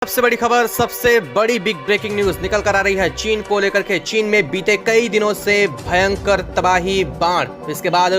सबसे बड़ी खबर, सबसे बड़ी बिग ब्रेकिंग न्यूज निकल कर आ रही है चीन को लेकर के। चीन में बीते कई दिनों से भयंकर तबाही, बाढ़, इसके बाद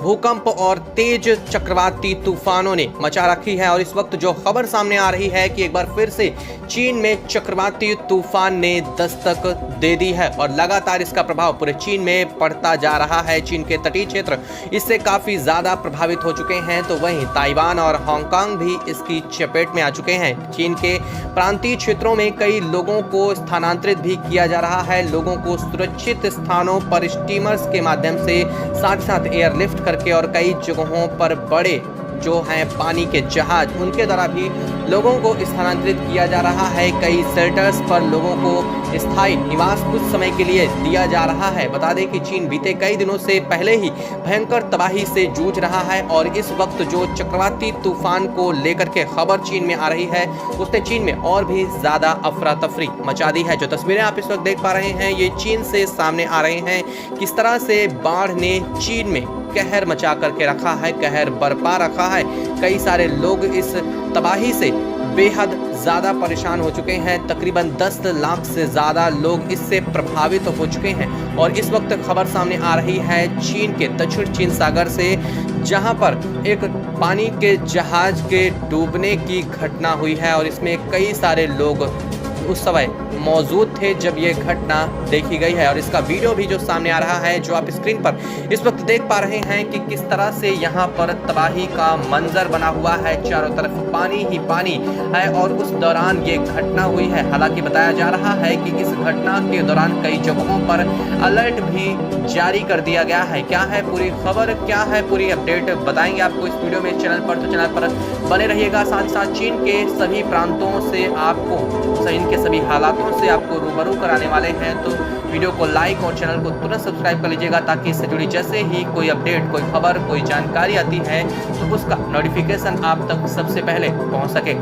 भूकंप और तेज चक्रवाती तूफानों ने मचा रखी है। और इस वक्त जो खबर सामने आ रही है कि एक बार फिर से चीन में चक्रवाती तूफान ने दस्तक दे दी है और लगातार इसका प्रभाव पूरे चीन में पड़ता जा रहा है। चीन के तटीय क्षेत्र इससे काफी ज्यादा प्रभावित हो चुके हैं, तो वहीं ताइवान और हांगकांग भी इसकी चपेट में आ चुके हैं। चीन के प्रांतीय क्षेत्रों में कई लोगों को स्थानांतरित भी किया जा रहा है। लोगों को सुरक्षित स्थानों पर स्टीमर्स के माध्यम से साथ साथ एयरलिफ्ट करके और कई जगहों पर बड़े जो हैं पानी के जहाज, उनके द्वारा भी लोगों को स्थानांतरित किया जा रहा है। कई शेल्टर्स पर लोगों को स्थायी निवास कुछ समय के लिए दिया जा रहा है। बता दें कि चीन बीते कई दिनों से पहले ही भयंकर तबाही से जूझ रहा है और इस वक्त जो चक्रवाती तूफान को लेकर के खबर चीन में आ रही है, उसने चीन में और भी ज्यादा अफरा तफरी मचा दी है। जो तस्वीरें आप इस वक्त देख पा रहे हैं, ये चीन से सामने आ रहे हैं। किस तरह से बाढ़ ने चीन में कहर मचा करके रखा है, कहर बरपा रखा है। कई सारे लोग इस तबाही से बेहद ज़्यादा परेशान हो चुके हैं। तकरीबन 10 लाख से ज़्यादा लोग इससे प्रभावित हो चुके हैं। और इस वक्त खबर सामने आ रही है चीन के दक्षिण चीन सागर से, जहां पर एक पानी के जहाज के डूबने की घटना हुई है और इसमें कई सारे लोग उस समय मौजूद थे जब ये घटना देखी गई है। और इसका वीडियो भी जो सामने आ रहा है, जो आप स्क्रीन पर इस वक्त देख पा रहे हैं कि किस तरह से यहाँ पर तबाही का मंजर बना हुआ है। चारों तरफ पानी ही पानी है और उस दौरान ये घटना हुई है। हालांकि बताया जा रहा है कि इस घटना के दौरान कई जगहों पर अलर्ट भी जारी कर दिया गया है। क्या है पूरी खबर, क्या है पूरी अपडेट, बताएंगे आपको इस वीडियो में। चैनल पर बने रहिएगा। साथ साथ चीन के सभी प्रांतों से आपको इनके सभी हालातों से आपको रूबरू कराने वाले हैं, तो वीडियो को लाइक और चैनल को तुरंत सब्सक्राइब कर लीजिएगा, ताकि इससे जुड़ी जैसे ही कोई अपडेट, कोई खबर, कोई जानकारी आती है तो उसका नोटिफिकेशन आप तक सबसे पहले पहुंच सके।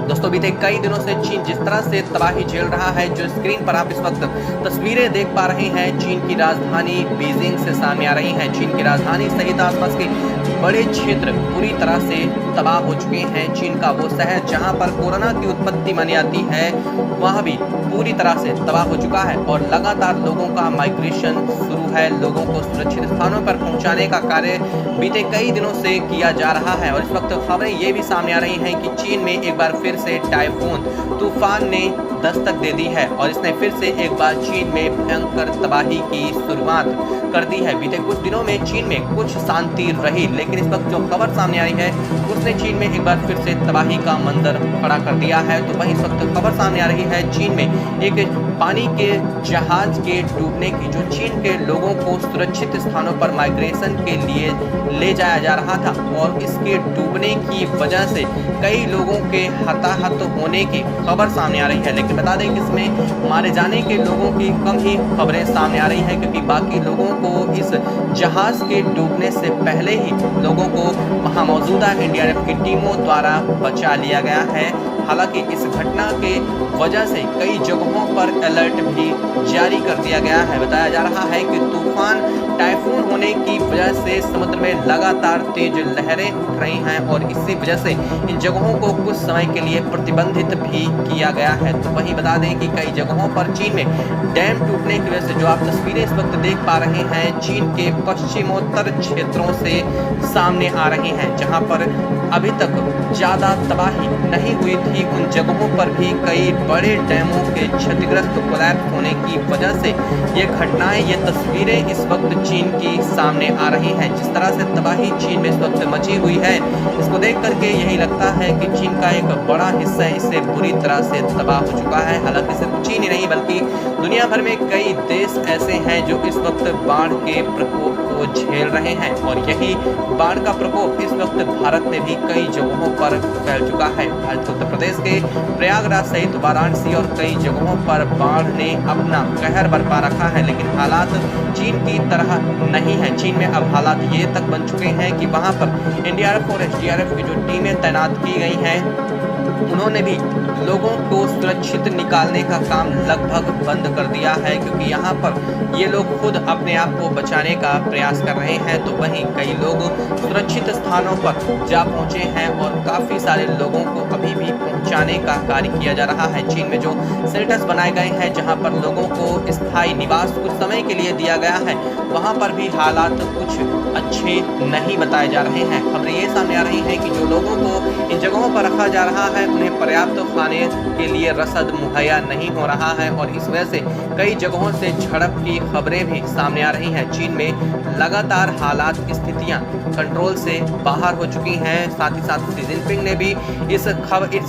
दोस्तों, बीते कई दिनों से चीन जिस तरह से तबाही झेल रहा है, जो स्क्रीन पर आप इस वक्त तस्वीरें देख पा रहे हैं, चीन की राजधानी बीजिंग से सामने आ रही हैं। चीन की राजधानी सहित आसपास के बड़े क्षेत्र पूरी तरह से तबाह हो चुके हैं। चीन का वो शहर जहां पर कोरोना की उत्पत्ति मानी जाती है, वह भी पूरी तरह से तबाह हो चुका है और लगातार लोगों का माइग्रेशन शुरू है। लोगों को सुरक्षित स्थानों पर पहुंचाने का कार्य बीते कई दिनों से किया जा रहा है। और इस वक्त खबरें ये भी सामने आ रही हैं कि चीन में एक बार फिर से टाइफून तूफान ने दस्तक दे दी है और इसने फिर से एक बार चीन में भयंकर तबाही की शुरुआत कर दी है। बीते कुछ दिनों में चीन में कुछ शांति रही, लेकिन इस वक्त जो खबर सामने आ रही है, उसने चीन में एक बार फिर से तबाही का मंजर खड़ा कर दिया है। तो वहीं इस वक्त खबर सामने आ रही है चीन में एक पानी के जहाज के डूबने की, जो चीन के लोगों को सुरक्षित स्थानों पर माइग्रेशन के लिए ले जाया जा रहा था और इसके डूबने की वजह से कई लोगों के हताहत होने की खबर सामने आ रही है। लेकिन बता दें कि इसमें मारे जाने के लोगों की कम ही खबरें सामने आ रही हैं, क्योंकि बाकी लोगों को इस जहाज के डूबने से पहले ही लोगों को वहां मौजूदा एनडीआरएफ की टीमों द्वारा बचा लिया गया है। हालांकि इस घटना के वजह से कई जगहों पर अलर्ट भी जारी कर दिया गया है। बताया जा रहा है कि तूफान टाइफून होने की वजह से समुद्र में लगातार तेज लहरें उठ रही हैं और इसी वजह से इन जगहों को कुछ समय के लिए प्रतिबंधित भी किया गया है। तो वहीं बता दें कि कई जगहों पर चीन में डैम टूटने की वजह से, जो आप तस्वीरें इस वक्त देख पा रहे हैं, चीन के पश्चिमोत्तर क्षेत्रों से सामने आ रही हैं, जहां पर अभी तक ज़्यादा तबाही नहीं हुई थी, उन जगहों पर भी कई बड़े डैमों के क्षतिग्रस्त कोलैप्स होने की वजह से ये घटनाएं, ये तस्वीरें इस वक्त चीन की सामने आ रही हैं। जिस तरह से तबाही चीन में इस वक्त मची हुई है, इसको देख करके यही लगता है कि चीन का एक बड़ा हिस्सा इससे बुरी तरह से तबाह हो चुका है। हालांकि सिर्फ चीन ही नहीं, बल्कि दुनिया भर में कई देश ऐसे हैं जो इस वक्त बाढ़ के प्रकोप को झेल रहे हैं और यही बाढ़ का प्रकोप इस वक्त भारत में भी कई जगहों पर फैल चुका है। उत्तर प्रदेश के प्रयागराज सहित वाराणसी और कई जगहों पर बाढ़ ने अपना कहर बरपा रखा है, लेकिन हालात चीन की तरह नहीं है। चीन में अब हालात ये तक बन चुके हैं कि वहां पर एनडीआरएफ और एसडीआरएफ की जो टीमें तैनात की गई हैं, उन्होंने भी लोगों को सुरक्षित निकालने का काम लगभग बंद कर दिया है, क्योंकि यहाँ पर ये लोग खुद अपने आप को बचाने का प्रयास कर रहे हैं। तो वहीं कई लोग सुरक्षित स्थानों पर जा पहुंचे हैं और काफ़ी सारे लोगों को अभी भी पहुंचाने का कार्य किया जा रहा है। चीन में जो शेल्टर्स बनाए गए हैं, जहां पर लोगों को स्थायी निवास कुछ समय के लिए दिया गया है, वहां पर भी हालात कुछ अच्छे नहीं बताए जा रहे हैं। खबरें ये सामने आ रही हैं कि जो लोगों को इन जगहों पर रखा जा रहा है, उन्हें पर्याप्त खाने के लिए रसद मुहैया नहीं हो रहा है और इस वजह से कई जगहों से झड़प की खबरें भी सामने आ रही हैं। चीन में लगातार हालात, स्थितियां कंट्रोल से बाहर हो चुकी हैं। साथ ही साथ शी जिनपिंग ने भी इस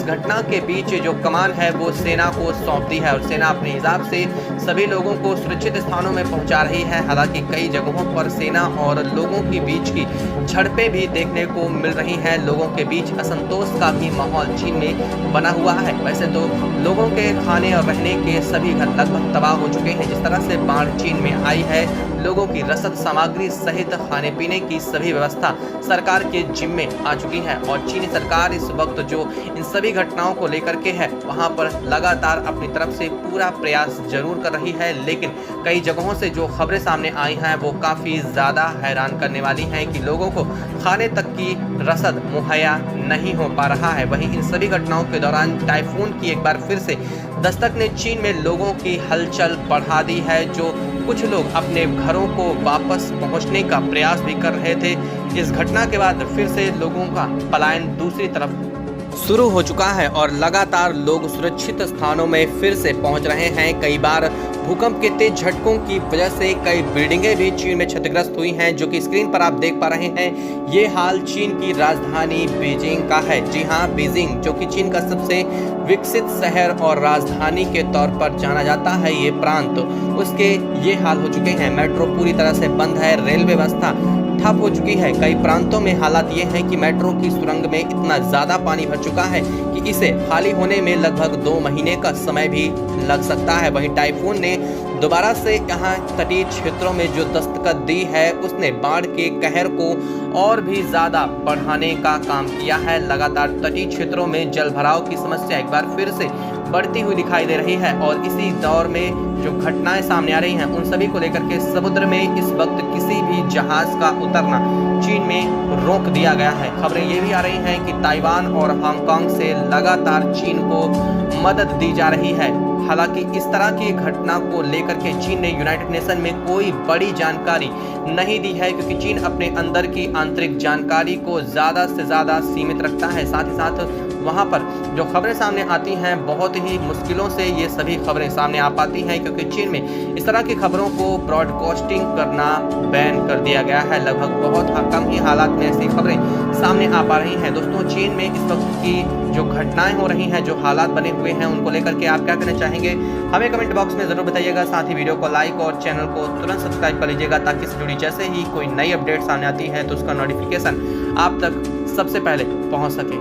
घटना के बीच जो कमान है वो सेना को सौंप दी है और सेना अपने हिसाब से सभी लोगों को सुरक्षित स्थानों में पहुंचा रही है। हालांकि कई जगहों पर सेना और लोगों के बीच की झड़पें भी देखने को मिल रही हैं। लोगों के बीच असंतोष का भी माहौल चीन में बना हुआ है। वैसे तो लोगों के खाने और रहने के सभी घर लगभग तबाह हो चुके हैं। जिस तरह से बाढ़ चीन में आई है, लोगों की रसद सामग्री सहित खाने पीने की सभी व्यवस्था सरकार के जिम्मे आ चुकी है और चीनी सरकार इस वक्त जो इन सभी घटनाओं को लेकर के है, वहां पर लगातार अपनी तरफ से पूरा प्रयास जरूर कर रही है। लेकिन कई जगहों से जो खबरें सामने आई हैं वो काफ़ी ज़्यादा हैरान करने वाली हैं कि लोगों को खाने तक की रसद मुहैया नहीं हो पा रहा है। वहीं इन सभी घटनाओं के दौरान टाइफून की एक बार फिर से दस्तक ने चीन में लोगों की हलचल बढ़ा दी है। जो कुछ लोग अपने घरों को वापस पहुंचने का प्रयास भी कर रहे थे, इस घटना के बाद फिर से लोगों का पलायन दूसरी तरफ शुरू हो चुका है और लगातार लोग सुरक्षित स्थानों में फिर से पहुंच रहे हैं। कई बार भूकंप के तेज झटकों की वजह से कई बिल्डिंगें भी चीन में क्षतिग्रस्त हुई हैं, जो कि स्क्रीन पर आप देख पा रहे हैं। ये हाल चीन की राजधानी बीजिंग का है। जी हां, बीजिंग जो कि चीन का सबसे विकसित शहर और राजधानी के तौर पर जाना जाता है, ये प्रांत, उसके ये हाल हो चुके हैं। मेट्रो पूरी तरह से बंद है, रेलवे व्यवस्था ठप हो चुकी है। कई प्रांतों में हालात ये हैं कि मेट्रो की सुरंग में इतना ज़्यादा पानी भर चुका है कि इसे खाली होने में लगभग 2 महीने का समय भी लग सकता है। वहीं टाइफून ने दोबारा से यहाँ तटीय क्षेत्रों में जो दस्तक दी है, उसने बाढ़ के कहर को और भी ज़्यादा बढ़ाने का काम किया है। लगातार तटीय क्षेत्रों में जल भराव की समस्या एक बार फिर से बढ़ती हुई दिखाई दे रही है और इसी दौर में जो घटनाएं सामने आ रही हैं, उन सभी को लेकर के समुद्र में इस वक्त किसी भी जहाज का उतरना चीन में रोक दिया गया है। खबरें ये भी आ रही हैं कि ताइवान और हांगकांग से लगातार चीन को मदद दी जा रही है। हालांकि इस तरह की घटना को लेकर के चीन ने यूनाइटेड नेशन में कोई बड़ी जानकारी नहीं दी है, क्योंकि चीन अपने अंदर की आंतरिक जानकारी को ज़्यादा से ज़्यादा सीमित रखता है। साथ ही साथ वहाँ पर जो खबरें सामने आती हैं, बहुत ही मुश्किलों से ये सभी खबरें सामने आ पाती हैं, क्योंकि चीन में इस तरह की खबरों को ब्रॉडकास्टिंग करना बैन कर दिया गया है। लगभग बहुत कम ही हालात में ऐसी खबरें सामने आ पा रही हैं। दोस्तों, चीन में इस वक्त की जो घटनाएं हो रही हैं, जो हालात बने हुए हैं, उनको लेकर के आप क्या कहना चाहेंगे, हमें कमेंट बॉक्स में ज़रूर बताइएगा। साथ ही वीडियो को लाइक और चैनल को तुरंत सब्सक्राइब कर लीजिएगा, ताकि इससे जुड़ी जैसे ही कोई नई अपडेट सामने आती है तो उसका नोटिफिकेशन आप तक सबसे पहले पहुंच सके।